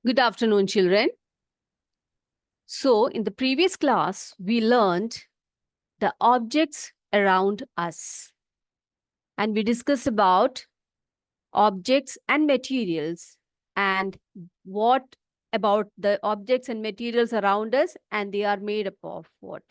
Good afternoon, children. So, in the previous class, we learned the objects around us. And we discussed about objects and materials and what about the objects and materials around us and they are made up of what.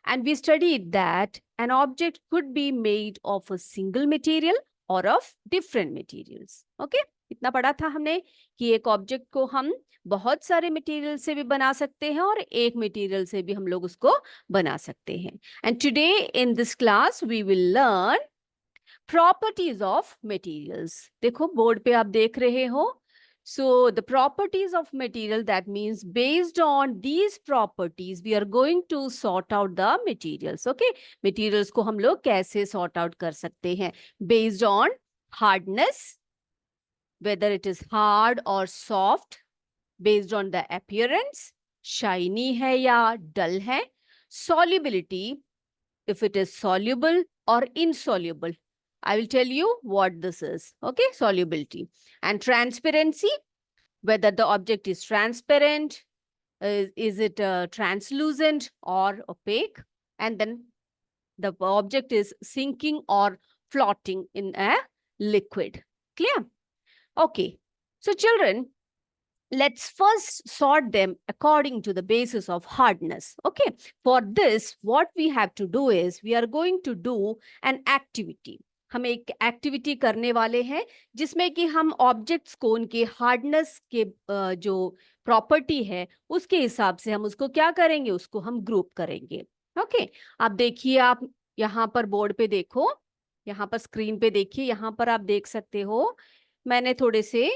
And we studied that an object could be made of a single material और of different materials. Okay? इतना पढ़ा था हमने कि एक object को हम बहुत सारे मटेरियल से भी बना सकते हैं और एक मटेरियल से भी हम लोग उसको बना सकते हैं. And today in this class we will learn properties of materials. देखो बोर्ड पे आप देख रहे हो. So the properties of material, that means based on these properties we are going to sort out the materials. Okay, materials को हम लोग कैसे sort out कर सकते हैं based on hardness, whether it is hard or soft, based on the appearance, shiny है या dull है, solubility, if it is soluble or insoluble. I will tell you what this is. Okay, solubility. And transparency, whether the object is transparent, is it translucent or opaque, and then the object is sinking or floating in a liquid. Clear? Okay, so children, let's first sort them according to the basis of hardness. Okay, for this what we have to do is we are going to do an activity. हम एक activity करने वाले हैं जिसमें कि हम objects को उनके हार्डनेस के जो प्रॉपर्टी है उसके हिसाब से हम उसको क्या करेंगे, उसको हम ग्रुप करेंगे. ओके, आप देखिए, आप यहाँ पर बोर्ड पे देखो, यहाँ पर स्क्रीन पे देखिए, यहाँ पर आप देख सकते हो मैंने थोड़े से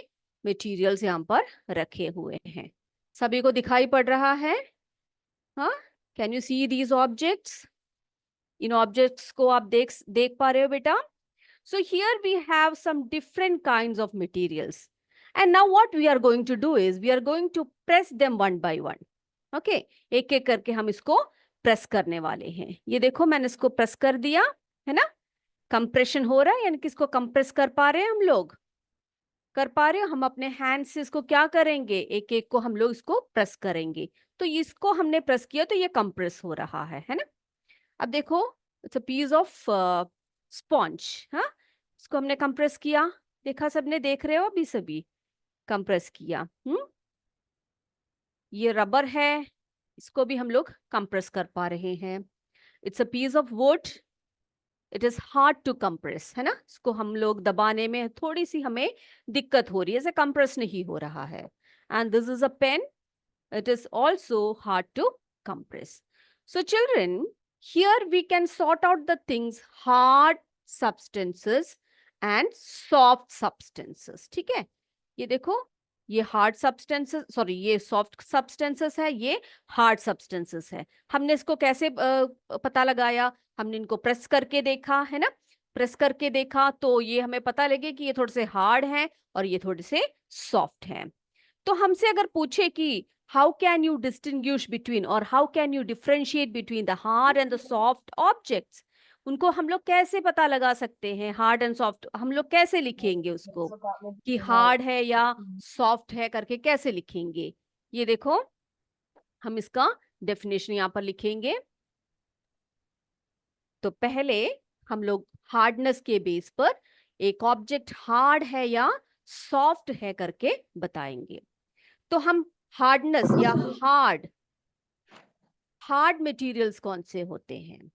मटेरियल्स यहाँ पर रखे हुए हैं. सभी को दिखाई पड़ रहा है? हाँ, can you see these objects? In objects को आप देख पा रहे हो बेटा? So here we have some different kinds of materials. And now what we are going to do is we are going to press them one by one. Okay, एक एक करके हम इसको प्रेस करने वाले हैं. ये देखो मैंने इसको प्रेस कर दिया है ना. कंप्रेशन हो रहा है, यानी कि इसको कंप्रेस कर पा रहे हैं हम लोग, कर पा रहे हो. हम अपने हैंड से इसको क्या करेंगे, एक एक को हम लोग इसको प्रेस करेंगे. तो इसको हमने प्रेस किया तो ये कंप्रेस हो रहा है ना. अब देखो, it's a piece of sponge. हाँ, इसको हमने कंप्रेस किया. देखा सबने, देख रहे हो अभी सभी कंप्रेस किया. ये रबर है, इसको भी हम लोग कंप्रेस कर पा रहे हैं. It's a piece of wood, it is hard to compress, है ना. इसको हम लोग दबाने में थोड़ी सी हमें दिक्कत हो रही है, ऐसे कंप्रेस नहीं हो रहा है. And this is a pen, it is also hard to compress. So children, here we can sort out the things hard substances and soft substances. ठीक है, ये देखो, ये हार्ड सब्सटेंसेस, सॉरी ये सॉफ्ट सब्सटेंसेस है, ये हार्ड सब्सटेंसेस है. हमने इसको कैसे पता लगाया, हमने इनको प्रेस करके देखा है ना. प्रेस करके देखा तो ये हमें पता लगे कि ये थोड़े से हार्ड हैं और ये थोड़े से सॉफ्ट हैं. तो हमसे अगर पूछे कि how can you distinguish between or how can you differentiate between the hard and the soft objects, उनको हम लोग कैसे पता लगा सकते हैं. हार्ड एंड सॉफ्ट हम लोग कैसे लिखेंगे उसको कि हार्ड है या सॉफ्ट है करके कैसे लिखेंगे. ये देखो, हम इसका डेफिनेशन यहाँ पर लिखेंगे. तो पहले हम लोग हार्डनेस के बेस पर एक ऑब्जेक्ट हार्ड है या सॉफ्ट है करके बताएंगे. तो हम हार्डनेस या हार्ड मटेरियल्स कौन से होते हैं,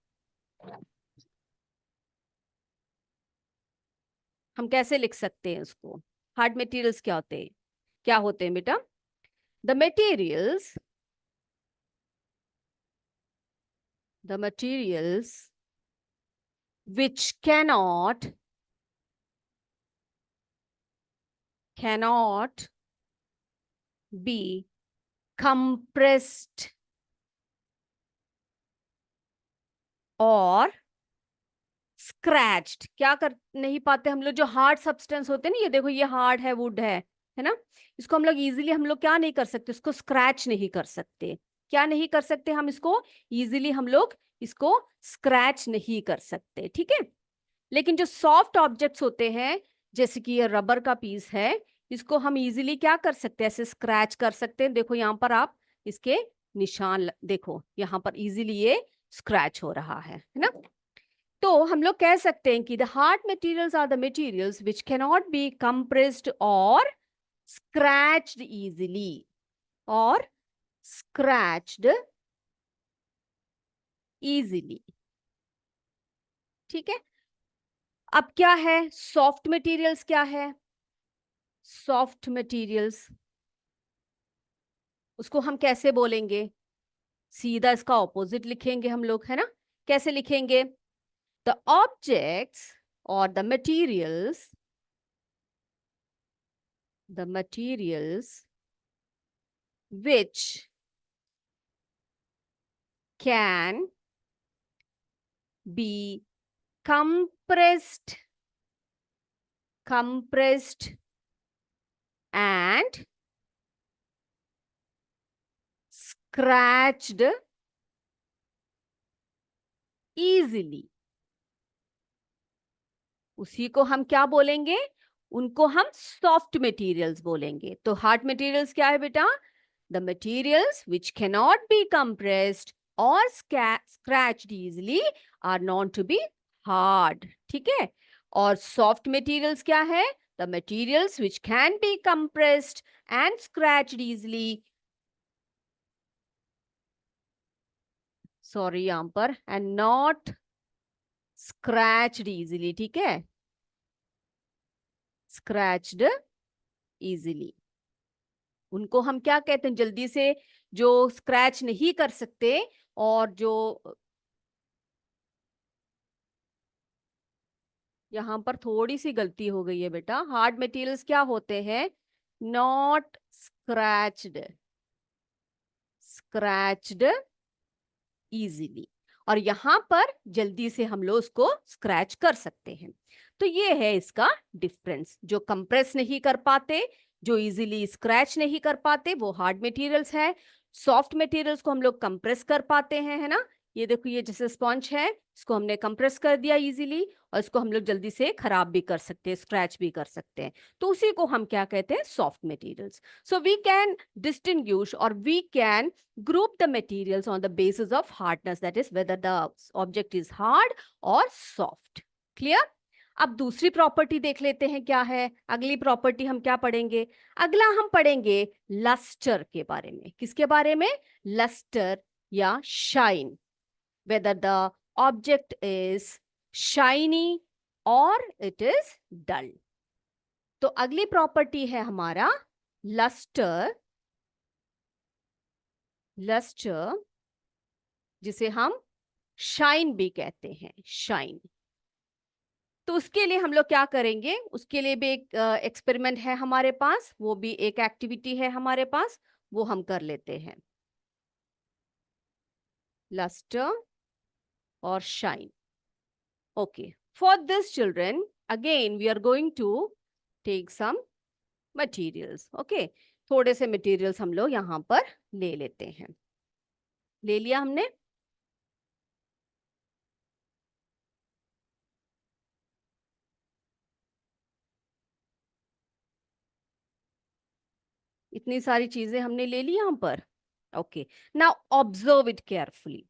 हम कैसे लिख सकते हैं उसको. हार्ड मटेरियल्स क्या होते हैं, क्या होते हैं बेटा? The materials which cannot be compressed और स्क्रैच्ड. क्या कर नहीं पाते हम लोग, जो हार्ड सब्सटेंस होते हैं ना, ये देखो ये हार्ड है, वुड है ना. इसको हम लोग इजीली हम लोग क्या नहीं कर सकते, इसको स्क्रैच नहीं कर सकते. क्या नहीं कर सकते हम इसको इजीली, हम लोग इसको स्क्रैच नहीं कर सकते. ठीक है. लेकिन जो सॉफ्ट ऑब्जेक्ट्स होते हैं, जैसे कि ये रबर का पीस है, इसको हम इजीली क्या कर सकते हैं, ऐसे स्क्रैच कर सकते हैं। देखो यहाँ पर आप इसके निशान देखो, यहाँ पर इजीली ये स्क्रैच हो रहा है ना। तो हम लोग कह सकते हैं कि the hard materials are the materials which can not be compressed और स्क्रैच्ड इजीली, और स्क्रैच्ड इजीली। ठीक है। अब क्या है सॉफ्ट मटेरियल्स, क्या है सॉफ्ट मटेरियल्स, उसको हम कैसे बोलेंगे, सीधा इसका ऑपोजिट लिखेंगे हम लोग, है ना। कैसे लिखेंगे, द ऑब्जेक्ट्स और the materials which can be compressed and scratched easily, उसी को हम क्या बोलेंगे, उनको हम सॉफ्ट मटेरियल्स बोलेंगे। तो हार्ड मटेरियल्स क्या है बेटा, the materials which cannot be compressed और scratched easily are known to be hard. ठीक है। और सॉफ्ट मटेरियल्स क्या है, the materials which can be compressed and scratched easily, sorry यहां पर, एंड नॉट स्क्रैच्ड इजिली। ठीक है, स्क्रैच्ड इजिली, उनको हम क्या कहते हैं, जल्दी से जो स्क्रैच नहीं कर सकते, और जो यहाँ पर थोड़ी सी गलती हो गई है बेटा, हार्ड मटेरियल्स क्या होते हैं, नॉट स्क्रैच्ड इजीली, और यहाँ पर जल्दी से हम लोग उसको स्क्रैच कर सकते हैं। तो ये है इसका डिफरेंस, जो कंप्रेस नहीं कर पाते, जो इजीली स्क्रैच नहीं कर पाते, वो हार्ड मटेरियल्स है। सॉफ्ट मटेरियल्स को हम लोग कंप्रेस कर पाते हैं, है ना। ये देखो, ये जैसे स्पंज है, इसको हमने कंप्रेस कर दिया इजीली, और इसको हम लोग जल्दी से खराब भी कर सकते हैं, स्क्रैच भी कर सकते हैं। तो उसी को हम क्या कहते हैं, soft materials. So we can distinguish और we can group the materials on the basis of hardness, that is whether the object is hard or soft. Clear? अब दूसरी प्रॉपर्टी देख लेते हैं क्या है। अगली प्रॉपर्टी हम क्या पढ़ेंगे, अगला हम पढ़ेंगे लस्टर के बारे में। किसके बारे में, लस्टर या shine, whether the object is shiny or it is dull। तो अगली प्रॉपर्टी है हमारा लस्टर, जिसे हम शाइन भी कहते हैं, शाइन। तो उसके लिए हम लोग क्या करेंगे, उसके लिए भी एक एक्सपेरिमेंट है हमारे पास, वो भी एक एक्टिविटी है हमारे पास, वो हम कर लेते हैं, लस्टर और shine. Okay, for this children again we are going to take some materials. Okay, थोड़े से मटेरियल्स हम लोग यहाँ पर ले लेते हैं। ले लिया हमने, इतनी सारी चीजें हमने ले ली यहाँ पर। Okay, now observe it carefully.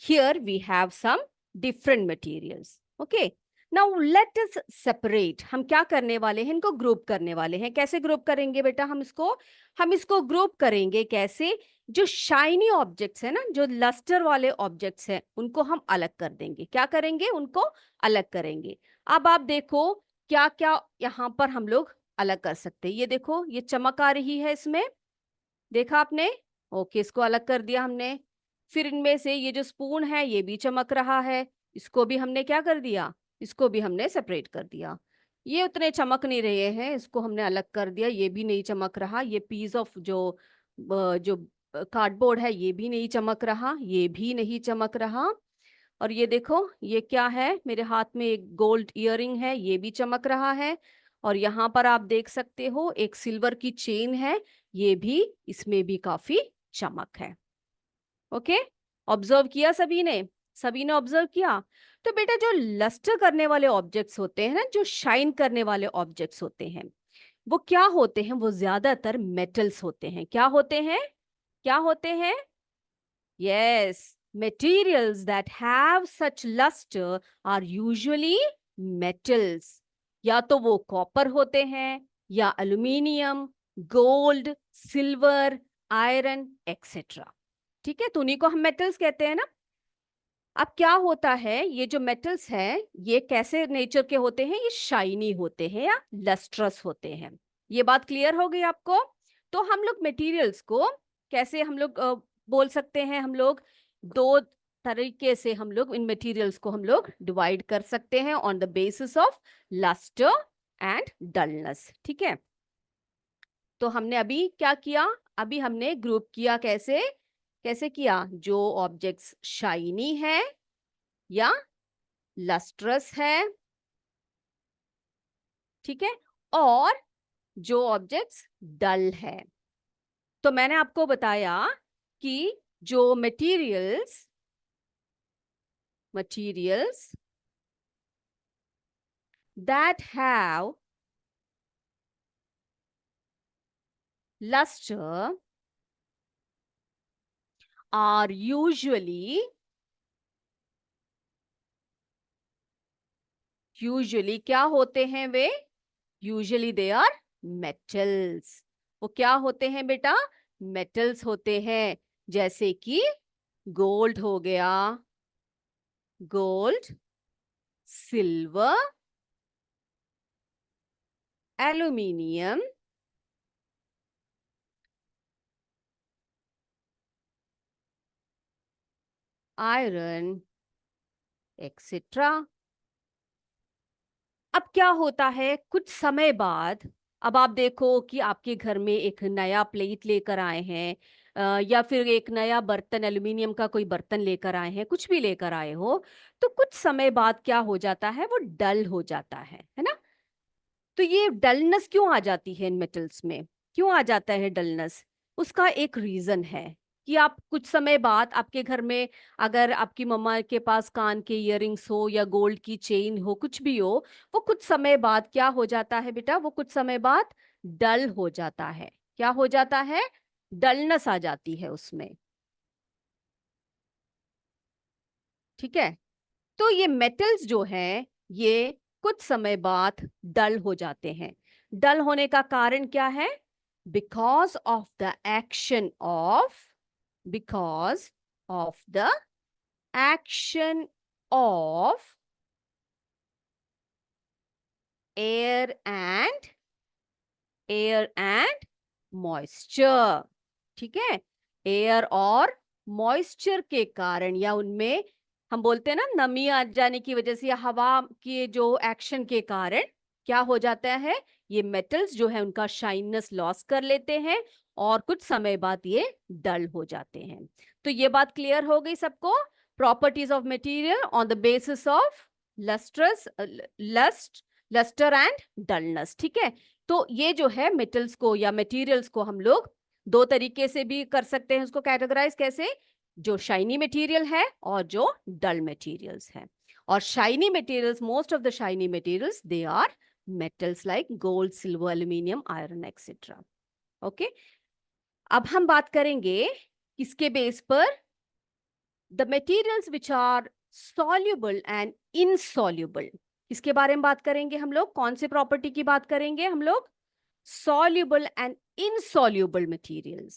Here we have some different materials. Okay. Now let us separate. हम क्या करने वाले हैं, इनको ग्रुप करने वाले हैं। कैसे ग्रुप करेंगे बेटा, हम इसको ग्रुप करेंगे कैसे, जो शाइनी ऑब्जेक्ट्स है ना, जो लस्टर वाले ऑब्जेक्ट्स हैं, उनको हम अलग कर देंगे। क्या करेंगे, उनको अलग करेंगे। अब आप देखो क्या क्या यहाँ पर हम लोग अलग कर सकते हैं। ये देखो, ये चमक आ रही है इसमें, देखा आपने। ओके, इसको अलग कर दिया हमने। फिर इनमें से ये जो स्पून है ये भी चमक रहा है, इसको भी हमने क्या कर दिया, इसको भी हमने सेपरेट कर दिया। ये उतने चमक नहीं रहे हैं, इसको हमने अलग कर दिया, ये भी नहीं चमक रहा। ये पीस ऑफ जो कार्डबोर्ड है ये भी नहीं चमक रहा, ये भी नहीं चमक रहा। और ये देखो, ये क्या है, मेरे हाथ में एक गोल्ड इयररिंग है, ये भी चमक रहा है। और यहाँ पर आप देख सकते हो एक सिल्वर की चेन है, ये भी, इसमें भी काफी चमक है। ओके, ऑब्जर्व किया सभी ने ऑब्जर्व किया। तो बेटा जो लस्टर करने वाले ऑब्जेक्ट्स होते हैं ना, जो शाइन करने वाले ऑब्जेक्ट्स होते हैं, वो क्या होते हैं? वो ज्यादातर मेटल्स होते हैं। क्या होते हैं? क्या होते हैं? Yes, materials that have such luster are usually metals. या तो वो कॉपर होते हैं, या aluminium, gold, silver, iron etcetera. ठीक है, तो उन्हीं को हम मेटल्स कहते हैं ना। अब क्या होता है, ये जो मेटल्स हैं ये कैसे नेचर के होते हैं? ये शाइनी होते हैं या लस्ट्रस होते हैं। ये बात क्लियर हो गई आपको? तो हम लोग मटेरियल्स को कैसे हम लोग बोल सकते हैं? हम लोग दो तरीके से हम लोग इन मटेरियल्स को हम लोग डिवाइड कर सकते हैं on the basis of lustre and dullness. ठीक है, तो हमने अभी क्या किया? अभी हमने ग्रुप किया। कैसे? कैसे किया? जो ऑब्जेक्ट्स शाइनी है या लस्ट्रस है, ठीक है, और जो ऑब्जेक्ट्स डल है। तो मैंने आपको बताया कि जो materials that have luster are usually क्या होते हैं वे? Usually they are metals. वो क्या होते हैं बेटा? मेटल्स होते हैं। जैसे कि गोल्ड हो गया, gold, silver, aluminium, iron etcetera. अब क्या होता है कुछ समय बाद, अब आप देखो कि आपके घर में एक नया प्लेट लेकर आए हैं, या फिर एक नया बर्तन, एल्यूमिनियम का कोई बर्तन लेकर आए हैं, कुछ भी लेकर आए हो, तो कुछ समय बाद क्या हो जाता है? वो डल हो जाता है ना। तो ये डलनेस क्यों आ जाती है इन मेटल्स में? क्यों आ जाता है डलनेस? उसका एक रीजन है कि आप कुछ समय बाद आपके घर में, अगर आपकी मम्मा के पास कान के इयररिंग्स हो या गोल्ड की चेन हो, कुछ भी हो, वो कुछ समय बाद क्या हो जाता है बेटा? वो कुछ समय बाद डल हो जाता है। क्या हो जाता है? डलनेस आ जाती है उसमें। ठीक है, तो ये मेटल्स जो हैं ये कुछ समय बाद डल हो जाते हैं। डल होने का कारण क्या है? Because of the action of because of the action of air and moisture. ठीक है, एयर और मॉइस्चर के कारण, या उनमें हम बोलते हैं ना नमी आ जाने की वजह से, या हवा के जो एक्शन के कारण क्या हो जाता है? ये मेटल्स जो है उनका शाइननेस लॉस कर लेते हैं और कुछ समय बाद ये डल हो जाते हैं। तो ये बात क्लियर हो गई सबको? Properties of material on the basis of lustrous lustre and dullness. ठीक है, तो ये जो है मेटल्स को या मटेरियल्स को हम लोग दो तरीके से भी कर सकते हैं उसको कैटेगराइज। कैसे? जो शाइनी मटेरियल है और जो डल मटेरियल्स है। और shiny materials, most of the shiny materials they are metals like gold, silver, aluminium, iron etcetera. Okay, अब हम बात करेंगे किसके बेस पर? The materials which are soluble and insoluble। किसके बारे में बात करेंगे हम लोग? कौन से प्रॉपर्टी की बात करेंगे हम लोग? soluble and insoluble materials।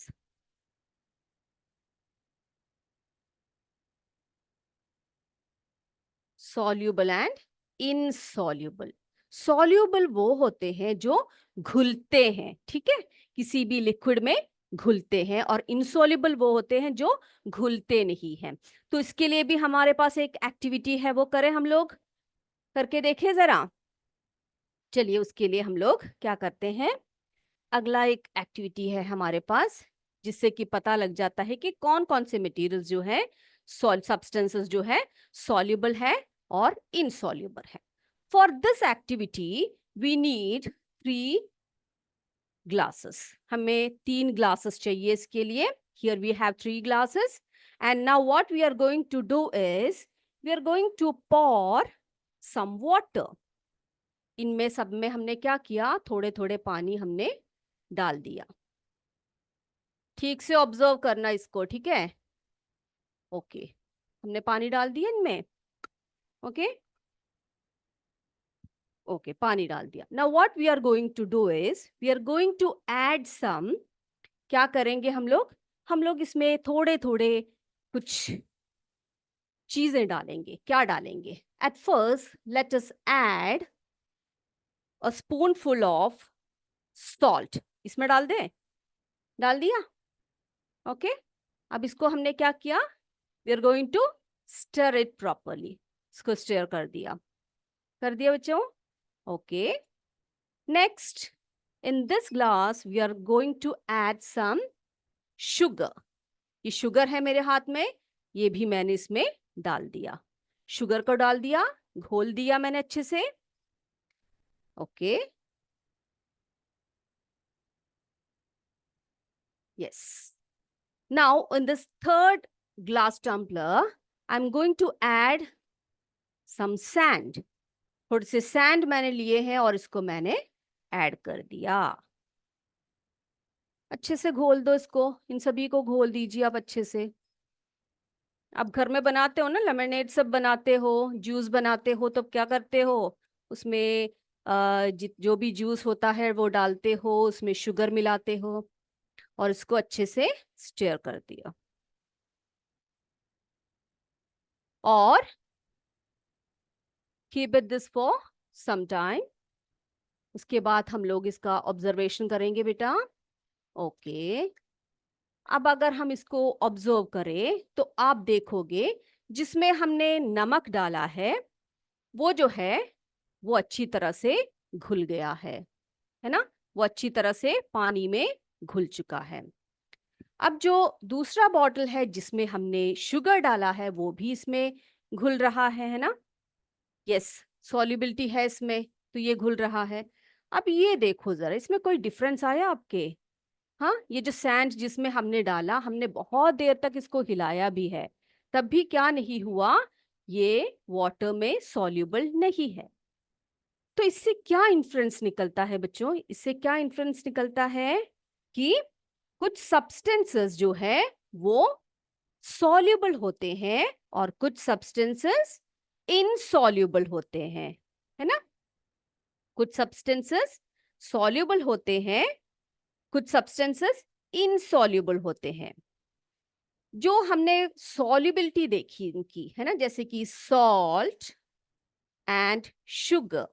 soluble and insoluble। soluble वो होते हैं जो घुलते हैं, ठीक है, किसी भी लिक्विड में घुलते हैं, और insoluble वो होते हैं जो घुलते नहीं हैं। तो इसके लिए भी हमारे पास एक एक्टिविटी है, वो करें हम लोग? करके देखें जरा। चलिए, उसके लिए हम लोग क्या करते हैं, अगला एक एक्टिविटी है हमारे पास, जिससे कि पता लग जाता है कि कौन कौन से मटेरियल्स जो है, सब्सटेंसेस जो है, सॉल्युबल है और इनसॉल्युबल है। For this activity we need 3 glasses. हमें 3 ग्लासेस चाहिए इसके लिए। Here we have 3 glasses, and now what we are going to do is we are going to pour some water। इनमें सब में हमने क्या किया, थोड़े थोड़े पानी हमने डाल दिया। ठीक से ऑब्जर्व करना इसको, ठीक है? ओके, हमने पानी डाल दिया इनमें। ओके ओके, पानी डाल दिया। Now what we are going to do is we are going to add some, क्या करेंगे हम लोग इसमें थोड़े थोड़े कुछ चीजें डालेंगे। क्या डालेंगे? At first let us add a spoonful of salt. इसमें डाल दें? डाल दिया? ओके अब इसको हमने क्या किया, we are going to stir it properly. इसको स्टर कर दिया बच्चों? Okay next, in this glass we are going to add some sugar. ये शुगर है मेरे हाथ में, ये भी मैंने इसमें डाल दिया। शुगर को डाल दिया, घोल दिया मैंने अच्छे से। Okay yes, now in this third glass tumbler I'm going to add some sand। थोड़े से सैंड मैंने लिए हैं और इसको मैंने ऐड कर दिया। अच्छे से घोल दो इसको, इन सभी को घोल दीजिए आप अच्छे से। आप घर में बनाते हो ना, लेमनेड सब बनाते हो, जूस बनाते हो, तो क्या करते हो, उसमें जो भी जूस होता है वो डालते हो, उसमें शुगर मिलाते हो और इसको अच्छे से स्टर कर दिया। और keep it this for some time. उसके बाद हम लोग इसका ऑब्जर्वेशन करेंगे बेटा। ओके अब अगर हम इसको ऑब्जर्व करें तो आप देखोगे जिसमें हमने नमक डाला है वो जो है वो अच्छी तरह से घुल गया है ना? वो अच्छी तरह से पानी में घुल चुका है। अब जो दूसरा बॉटल है जिसमें हमने शुगर डाला है वो भी इसमें घुल रहा है ना? यस, सॉल्युबिलिटी है इसमें, तो ये घुल रहा है। अब ये देखो जरा, इसमें कोई डिफरेंस आया आपके? हाँ, ये जो सैंड जिसमें हमने डाला, हमने बहुत देर तक इसको हिलाया भी है, तब भी क्या नहीं हुआ, ये वाटर में सॉल्युबल नहीं है। तो इससे क्या इन्फ्रेंस निकलता है बच्चों? इससे क्या इन्फ्रेंस निकलता है कि कुछ सब्सटेंसेस जो है वो सॉल्युबल होते हैं और कुछ सब्सटेंसेस इनसॉल्युबल होते हैं, है ना? कुछ सब्सटेंसेस सॉल्युबल होते हैं, कुछ सब्सटेंसेस इनसॉल्युबल होते हैं। जो हमने सॉल्युबिलिटी देखी इनकी, है ना, जैसे कि सॉल्ट एंड शुगर,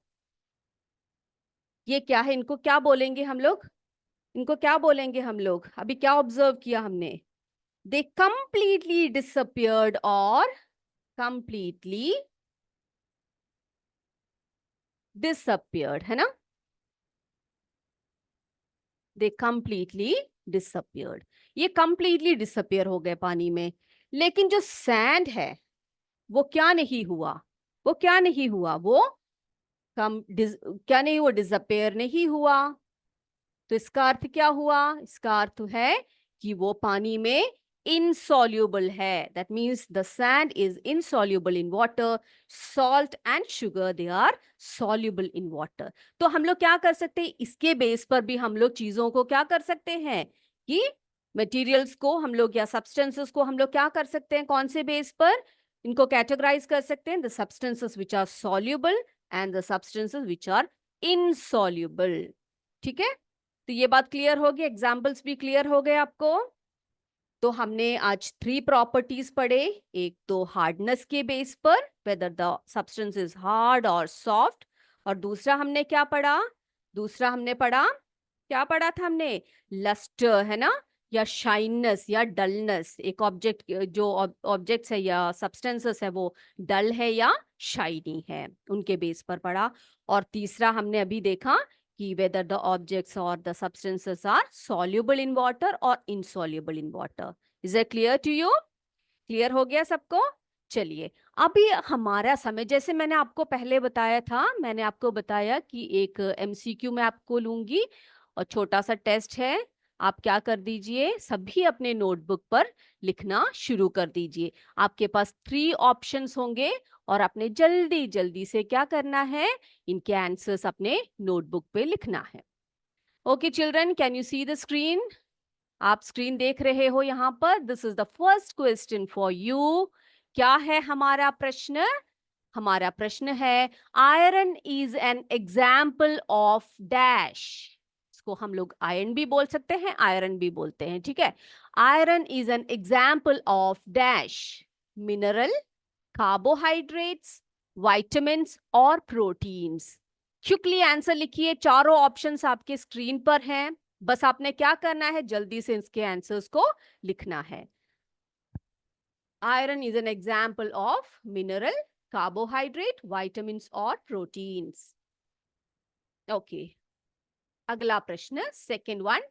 ये क्या है, इनको क्या बोलेंगे हम लोग? इनको क्या बोलेंगे हम लोग? अभी क्या ऑब्जर्व किया हमने? दे कंप्लीटली डिसअपियर्ड और कंप्लीटली डिसअपियर्ड, है ना? दे कंप्लीटली डिसअपियर्ड, ये कंप्लीटली डिसअपियर हो गए पानी में। लेकिन जो सैंड है वो क्या नहीं हुआ, वो क्या नहीं हुआ, वो क्या नहीं हुआ, डिसअपियर नहीं हुआ। तो इसका अर्थ क्या हुआ? इसका अर्थ है कि वो पानी में insoluble है। That means the sand is insoluble in water, salt and sugar they are soluble in water। तो हम लोग क्या कर सकते हैं, इसके बेस पर भी हम लोग चीजों को क्या कर सकते हैं कि मटेरियल्स को हम लोग या सब्सटेंसेस को हम लोग क्या कर सकते हैं, कौन से बेस पर इनको कैटेगराइज कर सकते हैं? The substances which are soluble and the substances which are insoluble। ठीक है, तो ये बात क्लियर होगी, एग्जाम्पल्स भी क्लियर हो गए आपको। तो हमने आज 3 प्रॉपर्टीज पढ़े। एक तो हार्डनेस के बेस पर, whether the substance is hard और सॉफ्ट, और दूसरा हमने क्या पढ़ा? दूसरा हमने पढ़ा, क्या पढ़ा था हमने? लस्टर, है ना, या शाइननेस या डलनेस। एक ऑब्जेक्ट, जो ऑब्जेक्ट्स है या सब्सटेंसेस है वो डल है या शाइनी है, उनके बेस पर पढ़ा। और तीसरा हमने अभी देखा कि whether the objects or the substances are soluble in water or insoluble in water। Is that clear to you? Clear हो गया सबको? चलिए, अभी हमारा समय, जैसे मैंने आपको पहले बताया था, मैंने आपको बताया कि एक एमसीक्यू मैं आपको लूंगी और छोटा सा टेस्ट है, आप क्या कर दीजिए, सभी अपने नोटबुक पर लिखना शुरू कर दीजिए। आपके पास 3 ऑप्शंस होंगे और आपने जल्दी जल्दी से क्या करना है, इनके आंसर्स अपने नोटबुक पे लिखना है। Okay children, can you see the screen? आप स्क्रीन देख रहे हो यहाँ पर। This is the first question for you. क्या है हमारा प्रश्न? हमारा प्रश्न है, iron is an example of dash. इसको हम लोग आयरन भी बोल सकते हैं, आयरन भी बोलते हैं, ठीक है। Iron is an example of dash, mineral, carbohydrates, vitamins और प्रोटीन्स। क्विकली आंसर लिखिए, चारों ऑप्शंस आपके स्क्रीन पर हैं। बस आपने क्या करना है, जल्दी से इसके आंसर्स को लिखना है। Iron is an example of mineral, carbohydrate, vitamins और प्रोटीन्स। ओके, अगला प्रश्न, second one,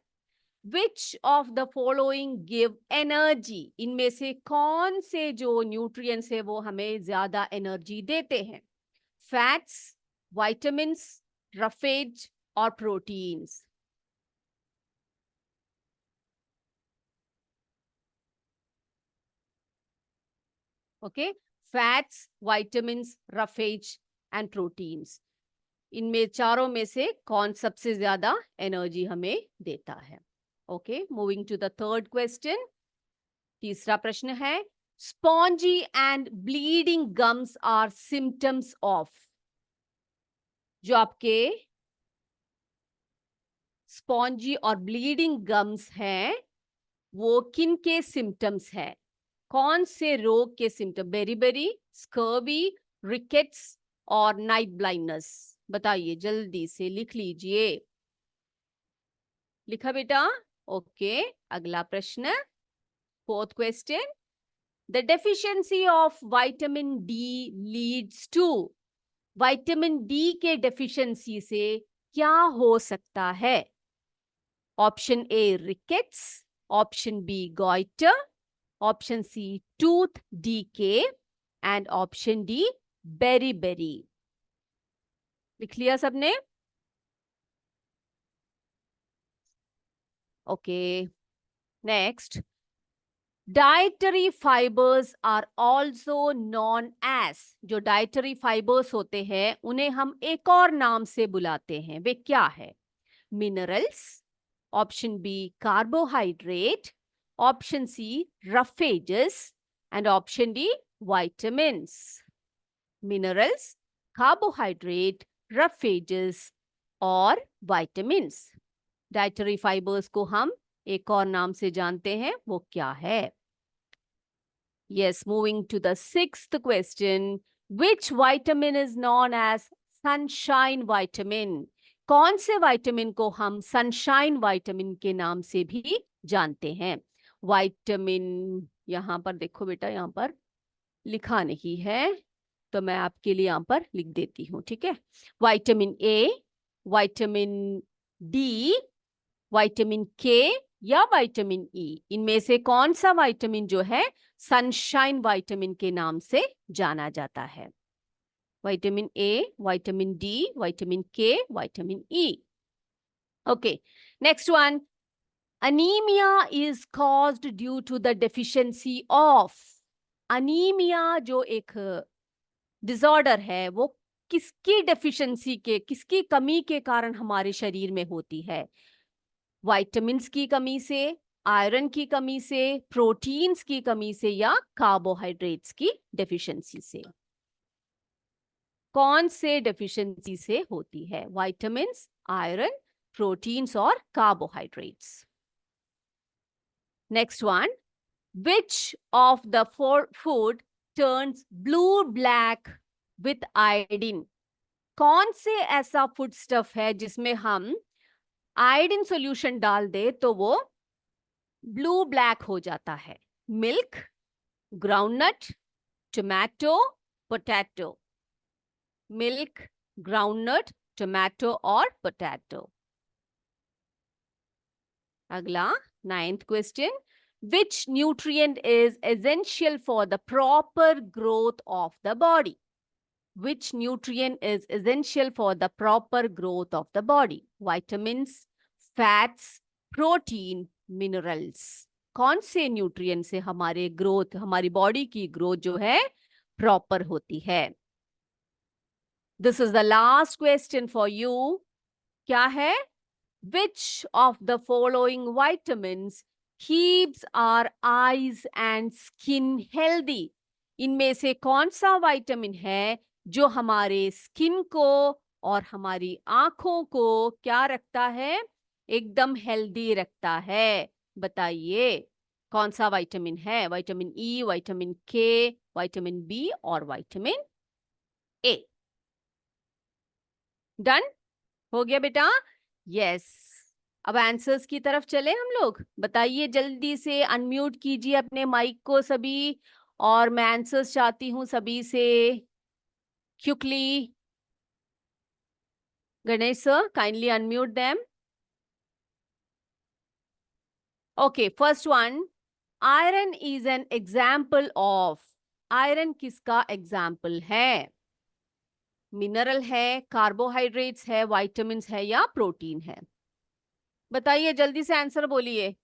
which of the following give energy? इनमें से कौन से जो न्यूट्रिएंट्स है वो हमें ज्यादा एनर्जी देते हैं? फैट्स, विटामिन्स, रफेज और proteins. Okay, fats, vitamins, roughage and proteins. इनमें चारों में से कौन सबसे ज्यादा एनर्जी हमें देता है? Okay, moving to the third question. तीसरा प्रश्न है, spongy and bleeding gums are symptoms of. जो आपके स्पॉन्जी और ब्लीडिंग गम्स हैं वो किन के सिम्टम्स है? कौन से रोग के सिम्टम? बेरीबेरी, स्कर्वी, रिकेट्स और नाइट ब्लाइंडनेस। बताइए, जल्दी से लिख लीजिए। लिखा बेटा? ओके, अगला प्रश्न, fourth question, the deficiency of vitamin D leads to. Vitamin D के डेफिशिएंसी से क्या हो सकता है? Option A rickets, option B goitre, option C tooth decay and option D beriberi. लिख लिया सबने? Okay, next, dietary fibres are also known as. जो डाइटरी फाइबर्स होते हैं उन्हें हम एक और नाम से बुलाते हैं, वे क्या है? Minerals, option B carbohydrate, option C roughages and option D vitamins. Minerals, carbohydrate, roughages और विटामिन्स। डाइटरी फाइबर्स को हम एक और नाम से जानते हैं, वो क्या है? Yes, moving to the sixth question, which vitamin is known as sunshine vitamin? कौन से विटामिन को हम सनशाइन विटामिन के नाम से भी जानते हैं? विटामिन, यहां पर देखो बेटा, यहां पर लिखा नहीं है तो मैं आपके लिए यहां पर लिख देती हूँ, ठीक है। Vitamin A, vitamin D, vitamin के या विटामिन ई, इनमें से कौन सा विटामिन जो है सनशाइन विटामिन के नाम से जाना जाता है? Vitamin A, vitamin D, vitamin K, vitamin E. Okay, next one, anaemia is caused due to the deficiency of. Anaemia जो एक डिसऑर्डर है वो किसकी डेफिशिएंसी के, किसकी कमी के कारण हमारे शरीर में होती है? विटामिन्स की कमी से, आयरन की कमी से, प्रोटीन्स की कमी से या कार्बोहाइड्रेट्स की डेफिशिएंसी से? कौन से डेफिशिएंसी से होती है? विटामिन्स, आयरन, प्रोटीन्स और carbohydrates. Next one, which of the food turns blue black with iodine? कौन से ऐसा फूड स्टफ है जिसमें हम आयोडीन सॉल्यूशन डाल दे तो वो ब्लू ब्लैक हो जाता है? Milk, groundnut, tomato, potato. Milk, groundnut, tomato और पोटैटो। अगला, ninth question, which nutrient is essential for the proper growth of the body? Which nutrient is essential for the proper growth of the body? Vitamins, fats, protein, minerals. कौन से nutrient से हमारे growth, हमारी body की growth जो है proper होती है? This is the last question for you. क्या है? Which of the following vitamins keeps our eyes and skin healthy? इनमें से कौन सा विटामिन है जो हमारे स्किन को और हमारी आंखों को क्या रखता है? एकदम हेल्दी रखता है। बताइए कौन सा विटामिन है? Vitamin E, vitamin K, vitamin B और विटामिन ए। डन हो गया बेटा? यस। अब आंसर्स की तरफ चले हम लोग। बताइए जल्दी से, अनम्यूट कीजिए अपने माइक को सभी, और मैं आंसर्स चाहती हूं सभी से quickly. Ganesh sir, kindly unmute them. Okay, first one, iron is an example of. Iron किसका एग्जाम्पल है? मिनरल है, कार्बोहाइड्रेट्स है, विटामिन्स है या प्रोटीन है? बताइए जल्दी से आंसर बोलिए।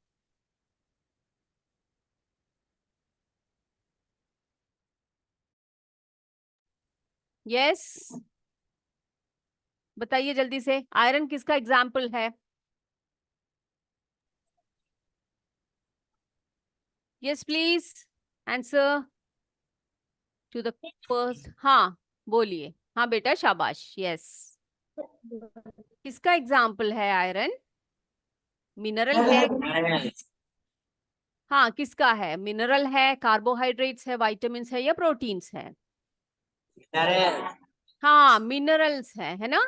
यस, बताइए जल्दी से, आयरन किसका एग्जाम्पल है? Yes please answer to the first. हाँ बोलिए। हाँ बेटा, शाबाश। यस, किसका एग्जाम्पल है आयरन? मिनरल है। हाँ, किसका है? मिनरल है, कार्बोहाइड्रेट्स है, विटामिन्स है या प्रोटीन्स है? हाँ, मिनरल्स है ना?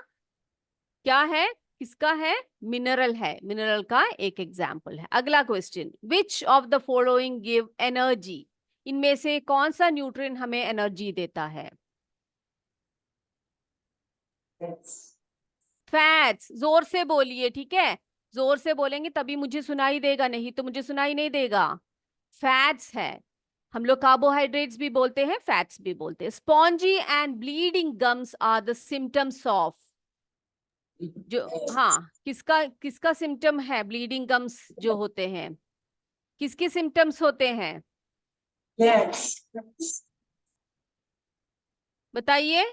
क्या है? किसका है? मिनरल है। मिनरल का एक एग्जाम्पल है। अगला question, which of the following give energy? इनमें से कौन सा न्यूट्रिएंट हमें एनर्जी देता है? फैट्स। जोर से बोलिए, ठीक है? जोर से बोलेंगे तभी मुझे सुनाई देगा, नहीं तो मुझे सुनाई नहीं देगा। फैट्स है। हम लोग कार्बोहाइड्रेट्स भी बोलते हैं, फैट्स भी बोलते हैं। Spongy and bleeding gums are the symptoms of. जो, हाँ, किसका किसका सिम्टम है ब्लीडिंग गम्स जो होते हैं? किसके सिम्टम्स होते हैं? बताइए।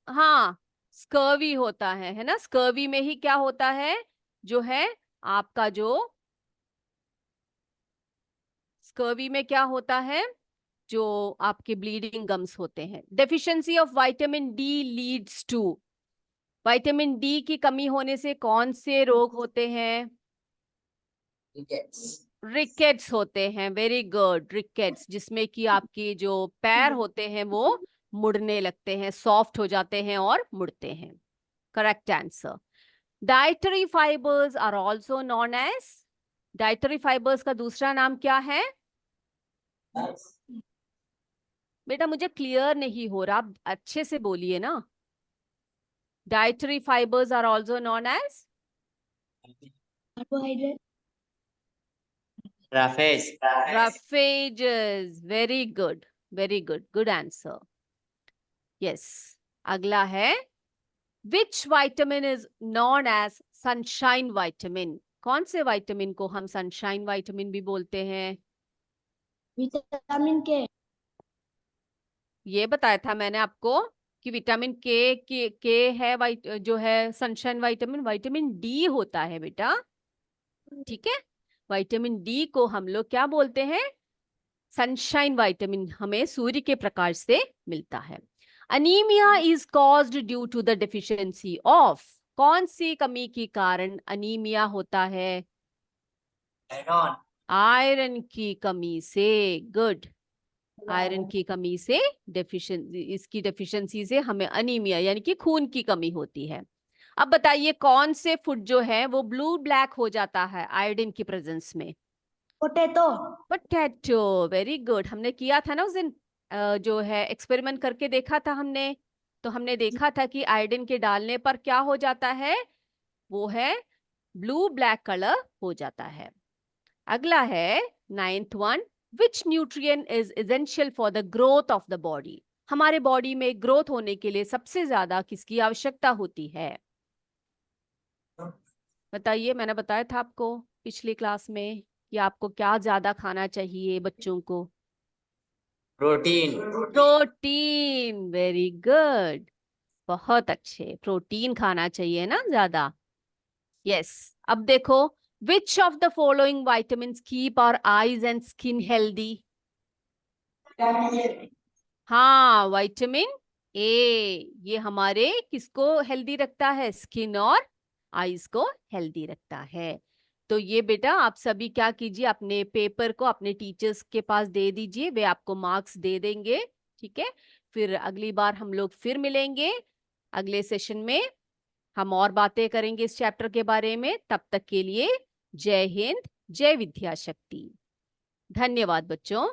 हाँ, स्कर्वी होता है ना? स्कर्वी में ही क्या होता है जो है आपका, जो स्कर्वी में क्या होता है, जो आपके ब्लीडिंग गम्स होते हैं। Deficiency of vitamin D leads to. Vitamin D की कमी होने से कौन से रोग होते हैं? रिकेट्स होते हैं। वेरी गुड, रिकेट्स, जिसमें कि आपके जो पैर होते हैं वो मुड़ने लगते हैं, सॉफ्ट हो जाते हैं और मुड़ते हैं। Correct answer. Dietary fibres are also known as. डाइटरी फाइबर्स का दूसरा नाम क्या है? बेटा मुझे क्लियर नहीं हो रहा, आप अच्छे से बोलिए ना। Dietary fibres are also known as carbohydrate. Roughages. Very good, very good, good answer. Yes, अगला है, which vitamin is known as sunshine vitamin? कौन से विटामिन को हम सनशाइन विटामिन भी बोलते हैं? विटामिन के। ये बताया था मैंने आपको कि विटामिन के है, जो है सनशाइन विटामिन। विटामिन डी होता है बेटा, ठीक है? विटामिन डी को हम लोग क्या बोलते हैं? Sunshine vitamin. हमें सूर्य के प्रकाश से मिलता है। Anaemia is caused due to the deficiency of. कौन सी कमी के कारण अनीमिया होता है? आयरन की कमी से। गुड, आयरन की कमी से, डेफिशिएंसी, इसकी डेफिशिएंसी से हमें अनीमिया यानी कि खून की कमी होती है। अब बताइए कौन से फूड जो है वो ब्लू ब्लैक हो जाता है आयोडीन की प्रेजेंस में? पोटैटो। पोटैटो। वेरी गुड, हमने किया था ना उस दिन, जो है एक्सपेरिमेंट करके देखा था हमने। तो हमने देखा था कि आयोडीन के डालने पर क्या हो जाता है, वो है ब्लू ब्लैक कलर हो जाता है। अगला है ninth one, which nutrient is essential for the growth of the body? हमारे बॉडी में ग्रोथ होने के लिए सबसे ज्यादा किसकी आवश्यकता होती है? बताइए, मैंने बताया था आपको पिछली क्लास में कि आपको क्या ज्यादा खाना चाहिए बच्चों को। प्रोटीन। प्रोटीन, वेरी गुड, बहुत अच्छे, प्रोटीन खाना चाहिए ना ज्यादा। यस, अब देखो, which of the following vitamins keep our eyes and skin healthy? हाँ, विटामिन ए, ये हमारे किसको हेल्दी रखता है? स्किन और आईज को हेल्दी रखता है। तो ये बेटा आप सभी क्या कीजिए, अपने पेपर को अपने टीचर्स के पास दे दीजिए, वे आपको मार्क्स दे देंगे। ठीक है, फिर अगली बार हम लोग फिर मिलेंगे अगले सेशन में, हम और बातें करेंगे इस चैप्टर के बारे में। तब तक के लिए जय हिंद, जय विद्या शक्ति। धन्यवाद बच्चों।